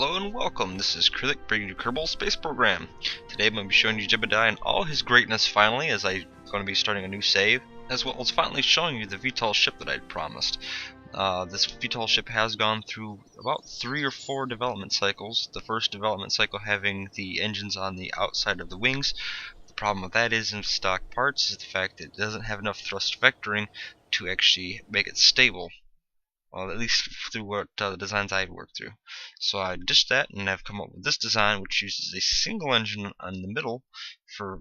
Hello and welcome, this is Krylic bringing you Kerbal Space Program. Today I'm going to be showing you Jebediah in all his greatness finally, as I'm going to be starting a new save, as well as finally showing you the VTOL ship that I'd promised. This VTOL ship has gone through about 3 or 4 development cycles, the first development cycle having the engines on the outside of the wings. The problem with that is in stock parts is the fact that it doesn't have enough thrust vectoring to actually make it stable. Well, at least through what the designs I've worked through. So I ditched that and I've come up with this design, which uses a single engine on the middle for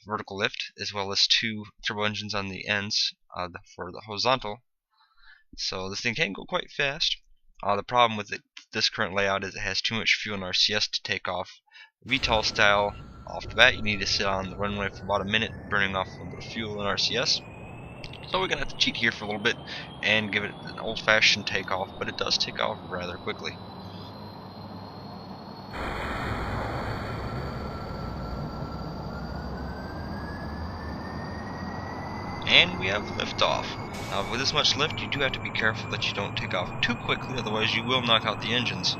vertical lift, as well as 2 turbo engines on the ends for the horizontal. So this thing can go quite fast. The problem with this current layout is it has too much fuel in RCS to take off. VTOL style, off the bat, you need to sit on the runway for about a minute, burning off a little bit of fuel in RCS. So we're going to have to cheat here for a little bit and give it an old-fashioned takeoff, but it does take off rather quickly. And we have liftoff. Now with this much lift, you do have to be careful that you don't take off too quickly, otherwise you will knock out the engines.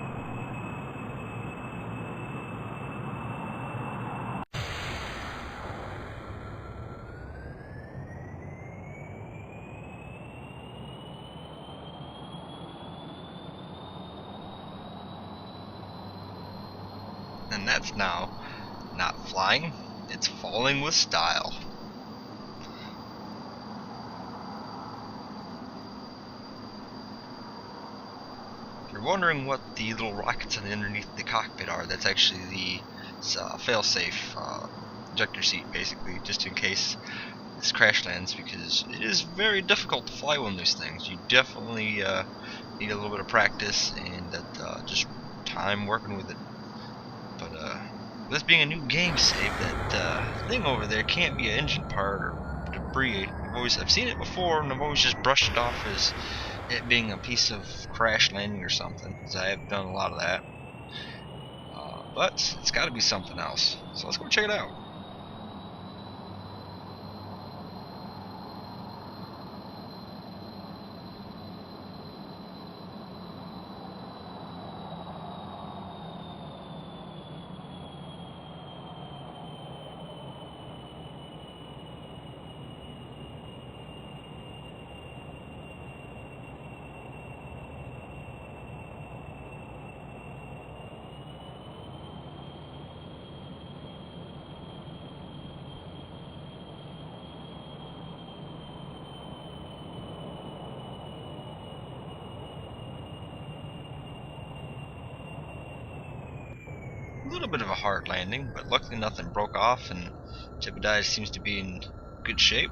And that's now not flying, it's falling with style. If you're wondering what the little rockets underneath the cockpit are, that's actually the fail-safe ejector seat, basically, just in case this crash lands, because it is very difficult to fly one of these things. You definitely need a little bit of practice and just time working with it. But this being a new game save, that thing over there can't be an engine part or debris. I've seen it before, and I've always just brushed it off as it being a piece of crash landing or something, because I have done a lot of that. But it's got to be something else. So let's go check it out. A little bit of a hard landing, but luckily nothing broke off, and Jebediah seems to be in good shape.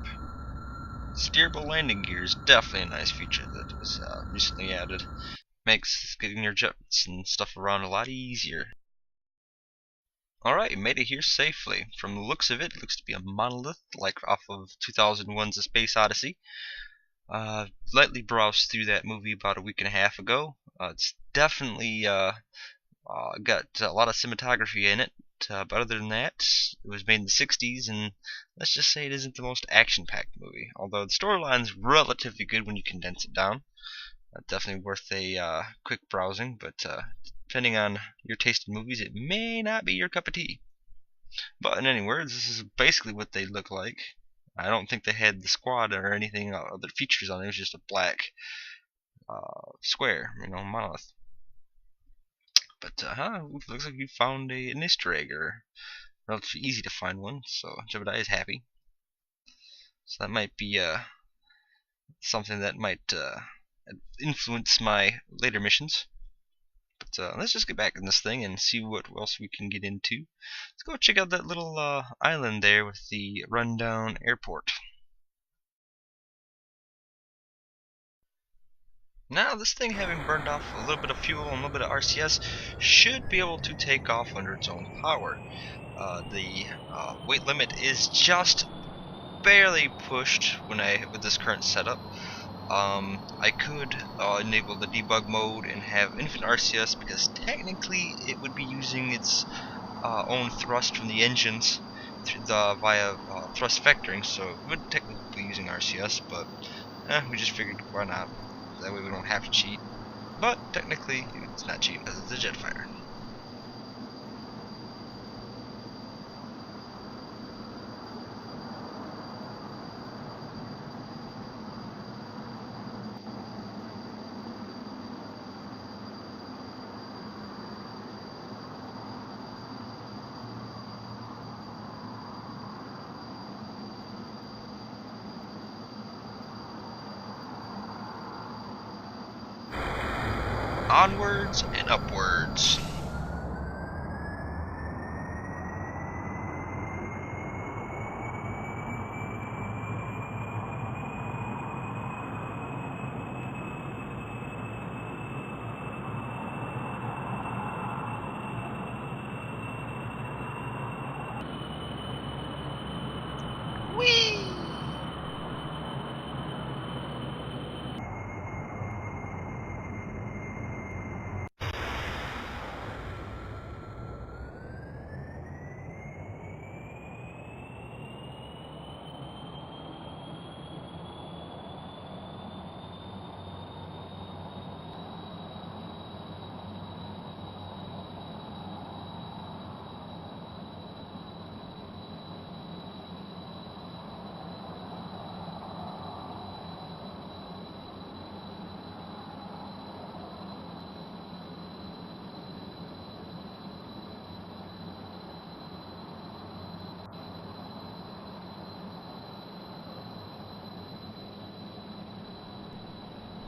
Steerable landing gear is definitely a nice feature that was recently added. Makes getting your jets and stuff around a lot easier. Alright, made it here safely. From the looks of it, it looks to be a monolith, like off of 2001's A Space Odyssey. Lightly browsed through that movie about a week and a half ago. It's definitely got a lot of cinematography in it, but other than that, it was made in the 60s, and let's just say it isn't the most action-packed movie, although the storyline's relatively good when you condense it down. Definitely worth a quick browsing, but depending on your taste in movies, it may not be your cup of tea. But in any words, this is basically what they look like. I don't think they had the squad or anything other features on it. It was just a black square, monolith. But looks like you found an Easter egg, or relatively easy to find one. So Jebediah is happy. So that might be something that might influence my later missions. But let's just get back in this thing and see what else we can get into. Let's go check out that little island there with the rundown airport. Now this thing, having burned off a little bit of fuel and a little bit of RCS, should be able to take off under its own power. The weight limit is just barely pushed with this current setup. I could enable the debug mode and have infinite RCS, because technically it would be using its own thrust from the engines via thrust vectoring, so it would technically be using RCS, but we just figured why not. That way we don't have to cheat. But technically it's not cheating because it's a jet fighter. Onwards and upwards. Whee!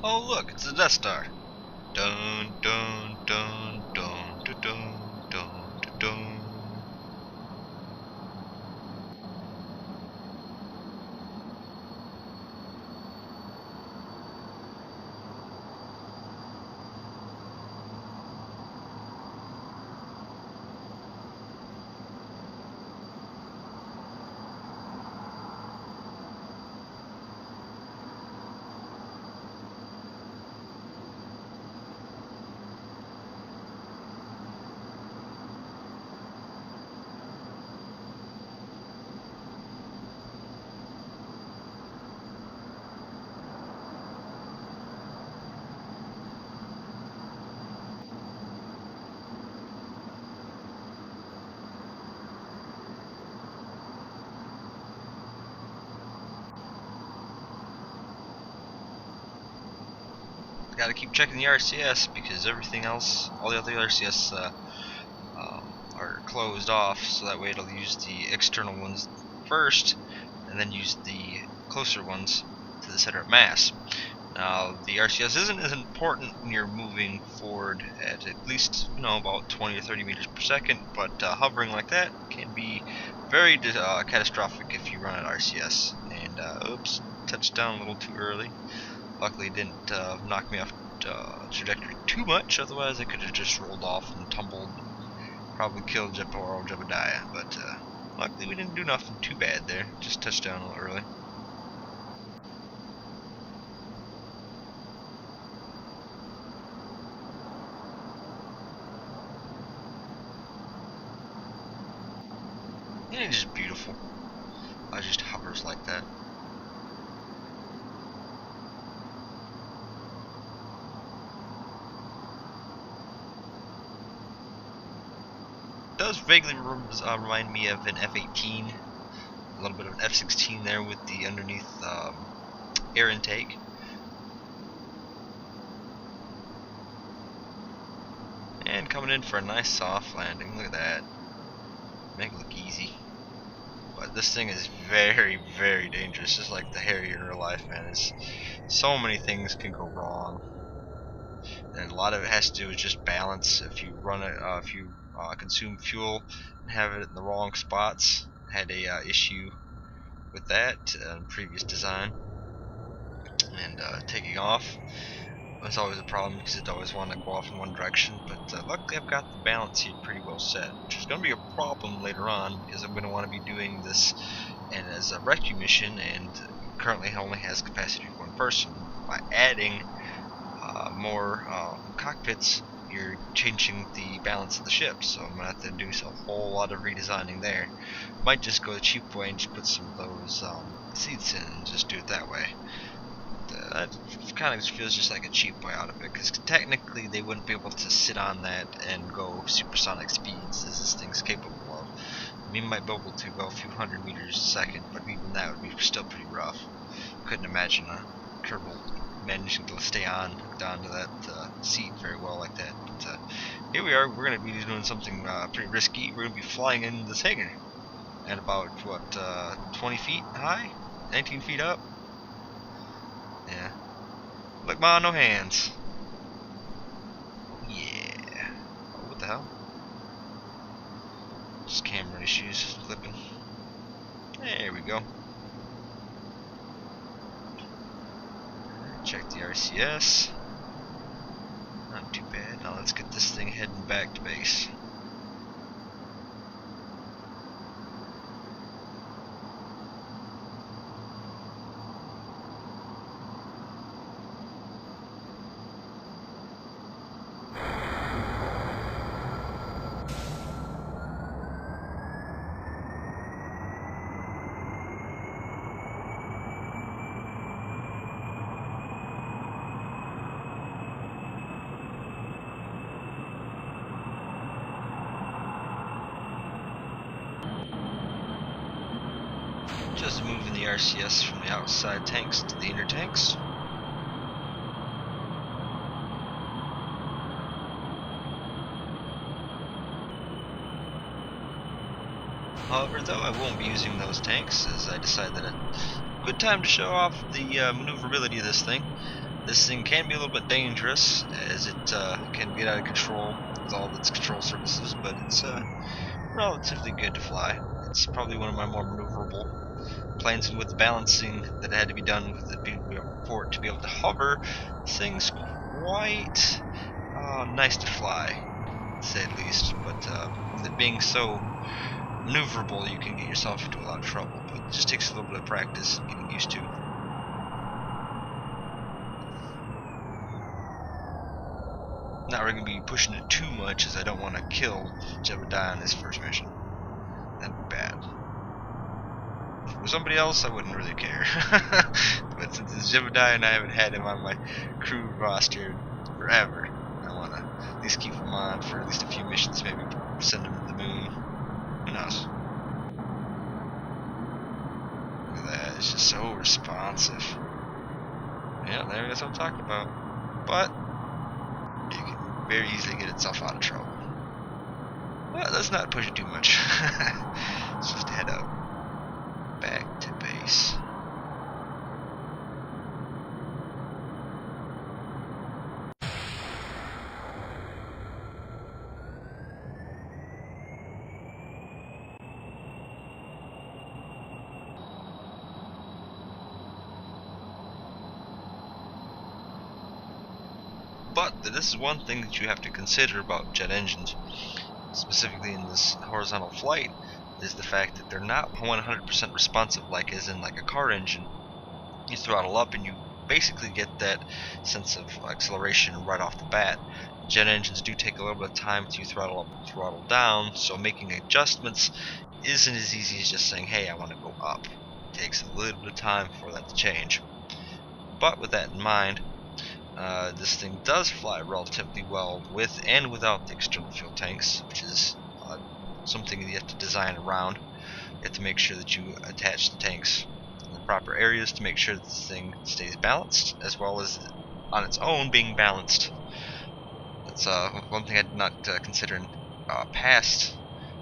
Oh look, it's the Death Star. Dun dun dun dun dun dun dun dun. Gotta keep checking the RCS because everything else, all the other RCS are closed off, so that way it'll use the external ones first and then use the closer ones to the center of mass. Now the RCS isn't as important when you're moving forward at least about 20 or 30 meters per second, but hovering like that can be very catastrophic if you run at RCS. And oops, touched down a little too early. Luckily it didn't knock me off trajectory too much, otherwise I could have just rolled off and tumbled, probably killed Jebediah, but luckily we didn't do nothing too bad there, just touched down a little early. And it's just beautiful. It just hovers like that. It does vaguely remind me of an F-18, a little bit of an F-16 there with the underneath air intake. And coming in for a nice soft landing. Look at that. Make it look easy. But this thing is very, very dangerous, just like the Harrier in real life, man. It's, so many things can go wrong, and a lot of it has to do with just balance. If you run it, if you consume fuel and have it in the wrong spots, had a issue with that in previous design, and taking off was always a problem because it always wanted to go off in one direction. But luckily I've got the balance here pretty well set, which is going to be a problem later on because I'm going to want to be doing this and as a rescue mission, and currently it only has capacity for one person. By adding more cockpits, you're changing the balance of the ship, so I'm going to have to do a whole lot of redesigning there. Might just go the cheap way and just put some of those seats in and just do it that way. That kind of feels just like a cheap way out of it, because technically they wouldn't be able to sit on that and go supersonic speeds as this thing's capable of. We might be able to go a few hundred meters a second, but even that would be still pretty rough. Couldn't imagine a Kerbal managing to stay hooked onto that seat very well like that. But here we are. We're going to be doing something pretty risky. We're going to be flying in this hangar at about, what, 20 feet high? 19 feet up? Yeah. Look, ma, no hands. hell? Just camera issues flipping. There we go. Check the RCS. Not too bad. Now let's get this thing heading back to base. Just moving the RCS from the outside tanks to the inner tanks. However, though, I won't be using those tanks as I decided that a good time to show off the maneuverability of this thing. This thing can be a little bit dangerous as it can get out of control with all of its control surfaces, but it's relatively good to fly. It's probably one of my more maneuverable planes, and with the balancing that had to be done with for it to be able to hover, this thing's quite nice to fly, to say the least. But with it being so maneuverable, you can get yourself into a lot of trouble. But it just takes a little bit of practice and getting used to. Not really going to be pushing it too much, as I don't want to kill Jebediah on his first mission. That'd be bad. If it was somebody else, I wouldn't really care. But since it's Jebediah and I haven't had him on my crew roster forever, I want to at least keep him on for at least a few missions, maybe send him to the moon. Who knows? Look at that, it's just so responsive. Yeah, that's what I'm talking about. But you can very easily get itself out of trouble. Well, let's not push it too much. Let's just head up back to base. But this is one thing that you have to consider about jet engines, specifically in this horizontal flight, is the fact that they're not 100% responsive like as in like a car engine. You throttle up and you basically get that sense of acceleration right off the bat. Jet engines do take a little bit of time to throttle up and throttle down, so making adjustments isn't as easy as just saying, hey, I want to go up. It takes a little bit of time for that to change. But with that in mind, this thing does fly relatively well with and without the external fuel tanks, which is something that you have to design around. You have to make sure that you attach the tanks in the proper areas to make sure that this thing stays balanced, as well as on its own being balanced. That's one thing I did not consider in past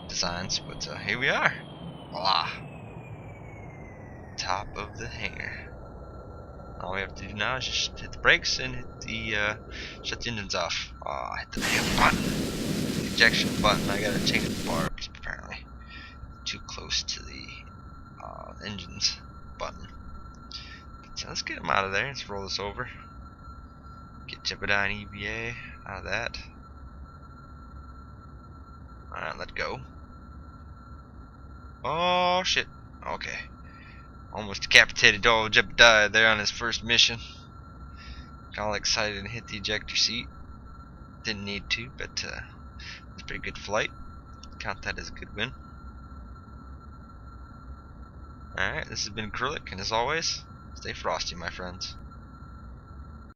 designs, but here we are. Voila! Top of the hangar. All we have to do now is just hit the brakes and hit the shut the engines off. I hit the damn button. The ejection button. I gotta change the barbs apparently. Too close to the engines button. So let's get them out of there. Let's roll this over. Get Jebediah and EVA out of that. Alright, let go. Oh shit. Okay. Almost decapitated old Jebediah there on his first mission. Got all excited and hit the ejector seat. Didn't need to, but it was a pretty good flight. Count that as a good win. Alright, this has been Krylic, and as always, stay frosty, my friends.